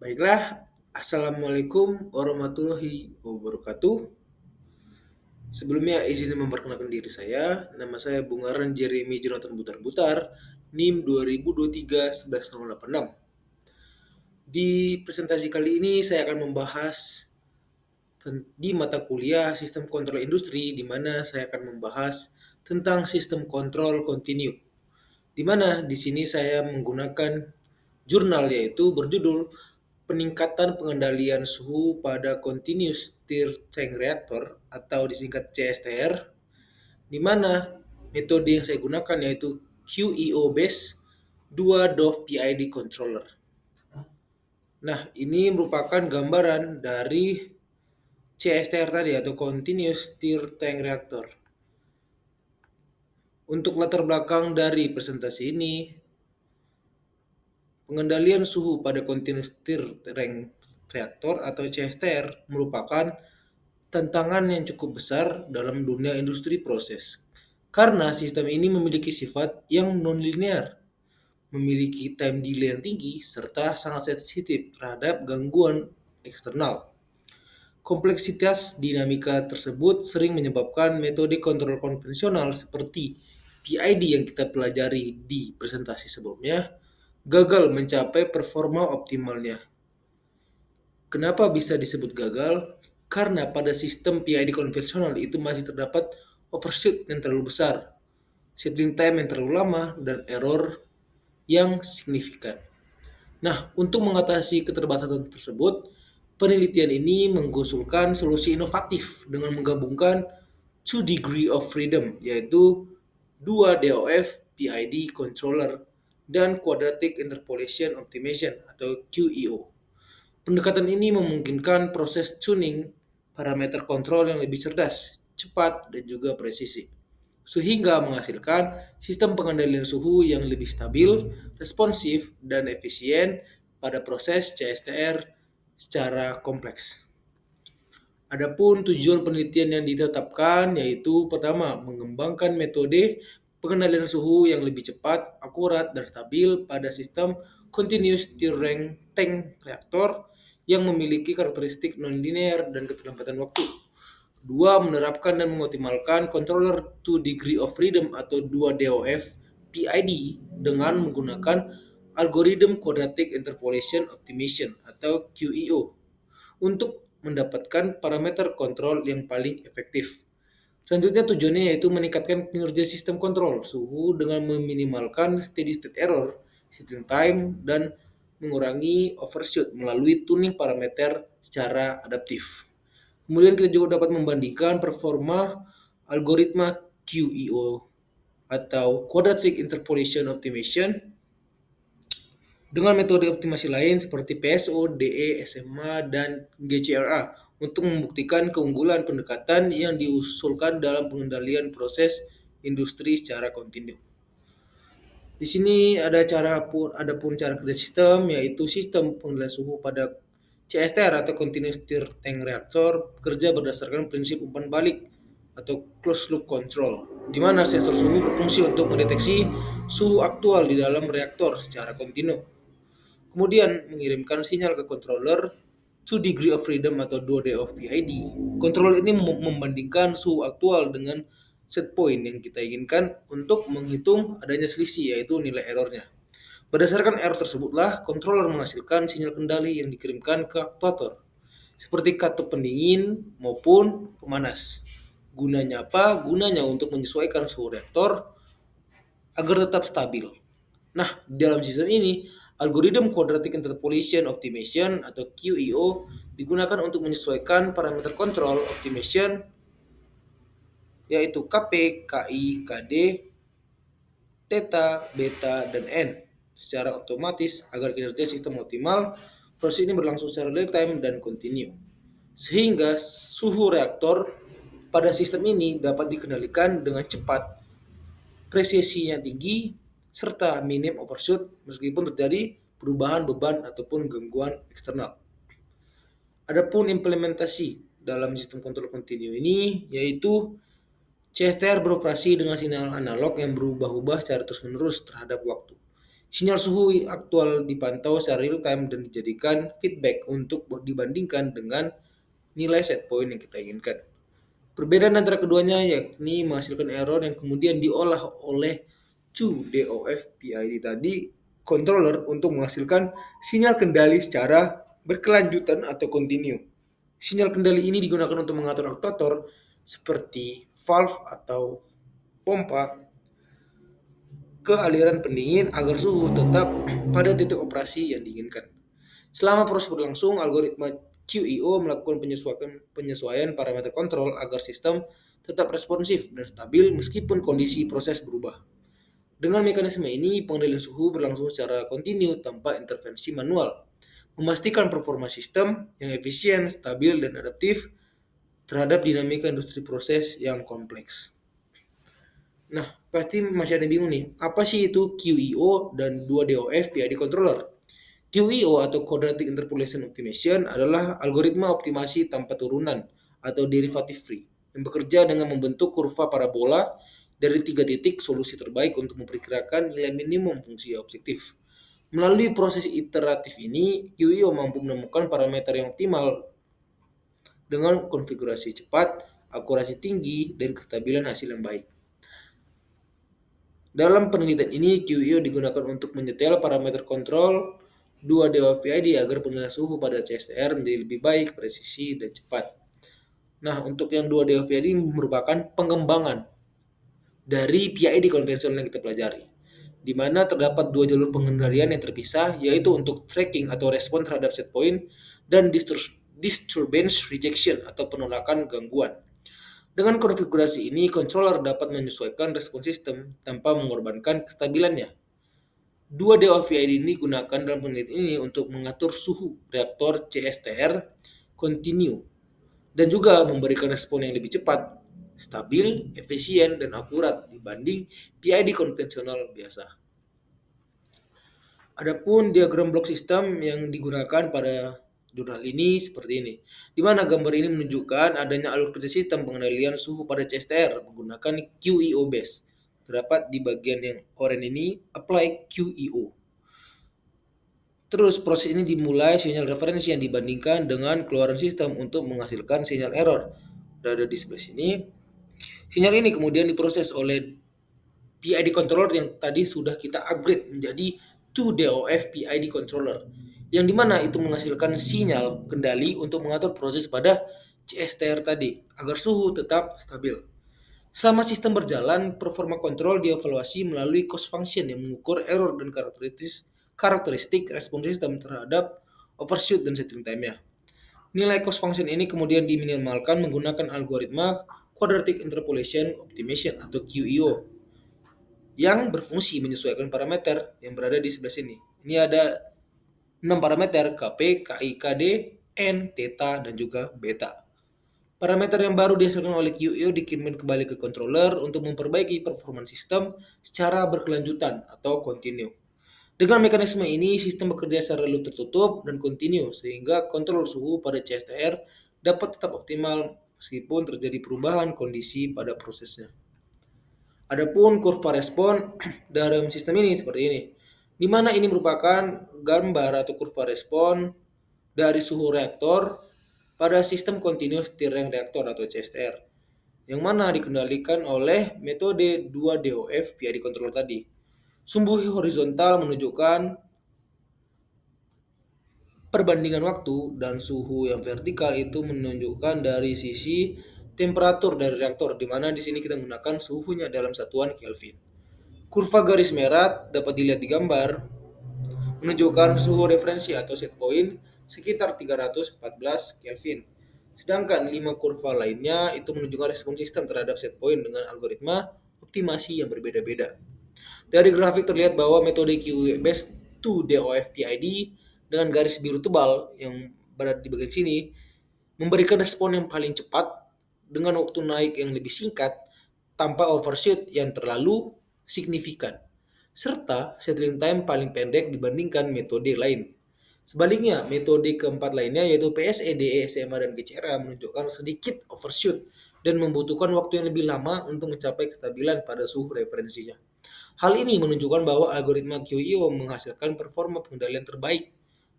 Baiklah, Assalamualaikum warahmatullahi wabarakatuh. Sebelumnya izin memperkenalkan diri saya. Nama saya Bungaran Jeremy Jonathan Butar-Butar, NIM 2023 11086. Di presentasi kali ini saya akan membahas di mata kuliah Sistem Kontrol Industri, di mana saya akan membahas tentang sistem kontrol kontinu. Di mana di sini saya menggunakan jurnal yaitu berjudul Peningkatan Pengendalian Suhu pada Continuous Stir Tank Reactor atau disingkat CSTR, di mana metode yang saya gunakan yaitu QEO based 2 Dove PID controller. Nah, ini merupakan gambaran dari CSTR tadi atau Continuous Stir Tank Reactor. Untuk latar belakang dari presentasi ini, pengendalian suhu pada Continuous Stir Tank Reactor atau CSTR merupakan tantangan yang cukup besar dalam dunia industri proses. Karena sistem ini memiliki sifat yang non-linear, memiliki time delay yang tinggi, serta sangat sensitif terhadap gangguan eksternal. Kompleksitas dinamika tersebut sering menyebabkan metode kontrol konvensional seperti PID yang kita pelajari di presentasi sebelumnya gagal mencapai performa optimalnya. Kenapa bisa disebut gagal? Karena pada sistem PID konvensional itu masih terdapat overshoot yang terlalu besar, settling time yang terlalu lama, dan error yang signifikan. Nah, untuk mengatasi keterbatasan tersebut, penelitian ini mengusulkan solusi inovatif dengan menggabungkan two degree of freedom, yaitu 2 DOF PID controller dan quadratic interpolation optimization atau QEO. Pendekatan ini memungkinkan proses tuning parameter kontrol yang lebih cerdas, cepat, dan juga presisi, sehingga menghasilkan sistem pengendalian suhu yang lebih stabil, responsif, dan efisien pada proses CSTR secara kompleks. Adapun tujuan penelitian yang ditetapkan yaitu pertama, mengembangkan metode pengendalian suhu yang lebih cepat, akurat, dan stabil pada sistem continuous stir tank reaktor yang memiliki karakteristik non-linear dan keterlambatan waktu. Dua, menerapkan dan mengoptimalkan controller 2 degree of freedom atau 2 DOF PID dengan menggunakan algoritma quadratic interpolation optimization atau QEO untuk mendapatkan parameter kontrol yang paling efektif. Selanjutnya tujuannya yaitu meningkatkan kinerja sistem kontrol suhu dengan meminimalkan steady state error, settling time, dan mengurangi overshoot melalui tuning parameter secara adaptif. Kemudian kita juga dapat membandingkan performa algoritma QEO atau Quadratic Interpolation Optimization dengan metode optimasi lain seperti PSO, DE, SMA, dan GCRA untuk membuktikan keunggulan pendekatan yang diusulkan dalam pengendalian proses industri secara kontinu. Di sini ada pun cara kerja sistem, yaitu sistem pengendalian suhu pada CSTR atau Continuous Stir Tank Reactor bekerja berdasarkan prinsip umpan balik atau closed loop control, di mana sensor suhu berfungsi untuk mendeteksi suhu aktual di dalam reaktor secara kontinu. Kemudian mengirimkan sinyal ke controller 2 degree of freedom atau 2D of PID. Controller ini membandingkan suhu aktual dengan set point yang kita inginkan untuk menghitung adanya selisih, yaitu nilai errornya. Berdasarkan error tersebutlah, controller menghasilkan sinyal kendali yang dikirimkan ke aktuator, seperti katup pendingin maupun pemanas. Gunanya apa? Gunanya untuk menyesuaikan suhu reaktor agar tetap stabil. Nah, dalam sistem ini, algoritma Quadratic Interpolation Optimization atau QEO digunakan untuk menyesuaikan parameter kontrol optimization yaitu KP, KI, KD, Theta, Beta, dan N secara otomatis agar kinerja sistem optimal. Proses ini berlangsung secara real time dan kontinu, sehingga suhu reaktor pada sistem ini dapat dikendalikan dengan cepat, presisinya tinggi, serta minim overshoot meskipun terjadi perubahan beban ataupun gangguan eksternal. Adapun implementasi dalam sistem kontrol kontinu ini yaitu CSTR beroperasi dengan sinyal analog yang berubah-ubah secara terus-menerus terhadap waktu. Sinyal suhu aktual dipantau secara real time dan dijadikan feedback untuk dibandingkan dengan nilai set point yang kita inginkan. Perbedaan antara keduanya yakni menghasilkan error yang kemudian diolah oleh 2DOF PID tadi controller untuk menghasilkan sinyal kendali secara berkelanjutan atau kontinu. Sinyal kendali ini digunakan untuk mengatur aktuator seperti valve atau pompa ke aliran pendingin agar suhu tetap pada titik operasi yang diinginkan. Selama proses berlangsung, algoritma QEO melakukan penyesuaian parameter kontrol agar sistem tetap responsif dan stabil meskipun kondisi proses berubah. Dengan mekanisme ini, pengendalian suhu berlangsung secara kontinu tanpa intervensi manual, memastikan performa sistem yang efisien, stabil, dan adaptif terhadap dinamika industri proses yang kompleks. Nah, pasti masih ada bingung nih, apa sih itu QEO dan 2DOF PID controller? QEO atau Quadratic Interpolation Optimization adalah algoritma optimasi tanpa turunan atau derivative free yang bekerja dengan membentuk kurva parabola dari 3 titik solusi terbaik untuk memperkirakan nilai minimum fungsi objektif. Melalui proses iteratif ini, QEO mampu menemukan parameter yang optimal dengan konfigurasi cepat, akurasi tinggi, dan kestabilan hasil yang baik. Dalam penelitian ini, QEO digunakan untuk menyetel parameter kontrol 2DOF-PID agar penilaian suhu pada CSTR menjadi lebih baik, presisi, dan cepat. Nah, untuk yang 2DOF-PID merupakan pengembangan dari PID konvensional yang kita pelajari, di mana terdapat dua jalur pengendalian yang terpisah, yaitu untuk tracking atau respon terhadap set point dan disturbance rejection atau penolakan gangguan. Dengan konfigurasi ini, controller dapat menyesuaikan respon sistem tanpa mengorbankan kestabilannya. 2DOF-PID ini digunakan dalam penelitian ini untuk mengatur suhu reaktor CSTR kontinu dan juga memberikan respon yang lebih cepat, stabil, efisien, dan akurat dibanding PID konvensional biasa. Adapun diagram blok sistem yang digunakan pada jurnal ini seperti ini, di mana gambar ini menunjukkan adanya alur kerja sistem pengendalian suhu pada CSTR menggunakan QEO base. Terdapat di bagian yang oranye ini, apply QEO. Terus proses ini dimulai sinyal referensi yang dibandingkan dengan keluaran sistem untuk menghasilkan sinyal error. Berada di sebelah sini. Sinyal ini kemudian diproses oleh PID controller yang tadi sudah kita upgrade menjadi 2DOF PID controller, yang dimana itu menghasilkan sinyal kendali untuk mengatur proses pada CSTR tadi agar suhu tetap stabil. Selama sistem berjalan, performa kontrol dievaluasi melalui cost function yang mengukur error dan karakteristik respon sistem terhadap overshoot dan settling time-nya. Nilai cost function ini kemudian diminimalkan menggunakan algoritma Quadratic Interpolation Optimization atau QEO yang berfungsi menyesuaikan parameter yang berada di sebelah sini. Ini ada 6 parameter KP, KI, KD, N, Theta, dan juga Beta. Parameter yang baru dihasilkan oleh QEO dikirimkan kembali ke controller untuk memperbaiki performa sistem secara berkelanjutan atau kontinu. Dengan mekanisme ini, sistem bekerja secara loop tertutup dan kontinu sehingga kontrol suhu pada CSTR dapat tetap optimal meskipun terjadi perubahan kondisi pada prosesnya. Adapun kurva respon dalam sistem ini seperti ini, di mana ini merupakan gambar atau kurva respon dari suhu reaktor pada sistem continuous stirring reaktor atau CSTR, yang mana dikendalikan oleh metode 2DOF PID controller tadi. Sumbu horizontal menunjukkan perbandingan waktu dan suhu yang vertikal itu menunjukkan dari sisi temperatur dari reaktor, di mana di sini kita menggunakan suhunya dalam satuan Kelvin. Kurva garis merah dapat dilihat di gambar menunjukkan suhu referensi atau set point sekitar 314 Kelvin. Sedangkan 5 kurva lainnya itu menunjukkan respon sistem terhadap set point dengan algoritma optimasi yang berbeda-beda. Dari grafik terlihat bahwa metode QEO-based 2DOF PID dengan garis biru tebal yang berada di bagian sini memberikan respon yang paling cepat dengan waktu naik yang lebih singkat tanpa overshoot yang terlalu signifikan, serta settling time paling pendek dibandingkan metode lain. Sebaliknya, metode keempat lainnya yaitu PSE, DE, SMA, dan GCRA menunjukkan sedikit overshoot dan membutuhkan waktu yang lebih lama untuk mencapai kestabilan pada suhu referensinya. Hal ini menunjukkan bahwa algoritma QEO menghasilkan performa pengendalian terbaik,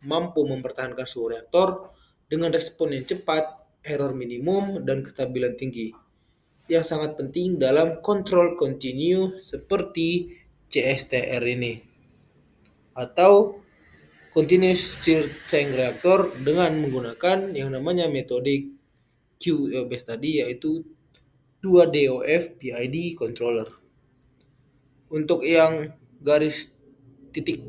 mampu mempertahankan suhu reaktor dengan respon yang cepat, error minimum, dan kestabilan tinggi, yang sangat penting dalam kontrol kontinu seperti CSTR ini, atau Continuous Stirred Tank Reactor, dengan menggunakan yang namanya metode QEO-based tadi, yaitu 2DOF PID controller. Untuk yang garis titik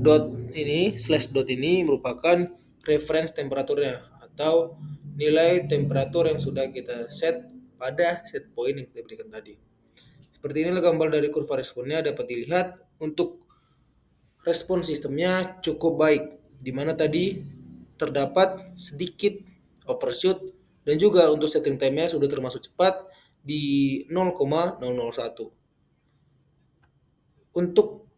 dot ini, slash dot ini merupakan reference temperaturnya atau nilai temperatur yang sudah kita set pada set point yang kita berikan tadi. Seperti inilah gambar dari kurva responnya dapat dilihat. Untuk respon sistemnya cukup baik, di mana tadi terdapat sedikit overshoot, dan juga untuk setting time-nya sudah termasuk cepat di 0,001. Untuk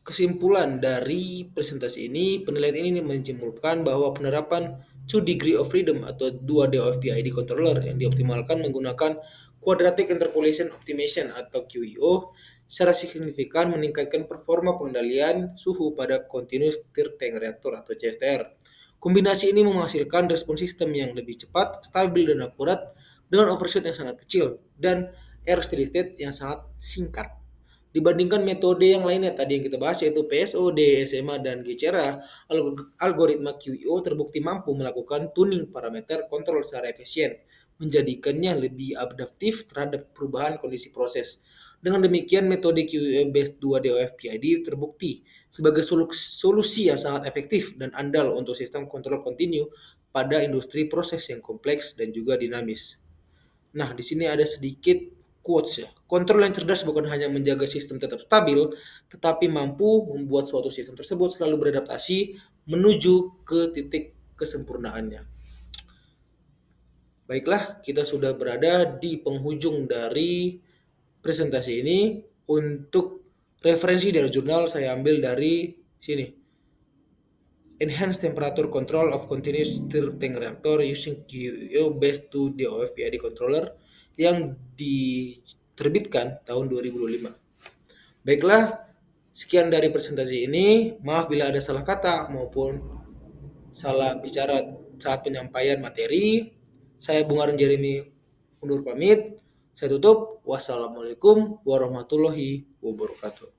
kesimpulan dari presentasi ini, penilaian ini menyimpulkan bahwa penerapan 2 degree of freedom atau 2D PID controller yang dioptimalkan menggunakan quadratic interpolation optimization atau QEO secara signifikan meningkatkan performa pengendalian suhu pada continuous stirred tank reactor atau CSTR. Kombinasi ini menghasilkan respon sistem yang lebih cepat, stabil, dan akurat dengan overshoot yang sangat kecil dan error steady state yang sangat singkat. Dibandingkan metode yang lainnya tadi yang kita bahas, yaitu PSO, DSMA, dan GCRA, algoritma QEO terbukti mampu melakukan tuning parameter kontrol secara efisien, menjadikannya lebih adaptif terhadap perubahan kondisi proses. Dengan demikian, metode QEO-based 2DOF PID terbukti sebagai solusi yang sangat efektif dan andal untuk sistem kontrol kontinu pada industri proses yang kompleks dan juga dinamis. Nah, di sini ada sedikit quotes ya. Kontrol yang cerdas bukan hanya menjaga sistem tetap stabil, tetapi mampu membuat suatu sistem tersebut selalu beradaptasi menuju ke titik kesempurnaannya. Baiklah, kita sudah berada di penghujung dari presentasi ini. Untuk referensi dari jurnal saya ambil dari sini. Enhanced Temperature Control of Continuous Stirred Tank Reactor using QEO based 2 DOF PID controller yang diterbitkan tahun 2025. Baiklah, sekian dari presentasi ini. Maaf bila ada salah kata maupun salah bicara saat penyampaian materi. Saya Bung Arun Jeremy undur pamit. Saya tutup. Wassalamualaikum warahmatullahi wabarakatuh.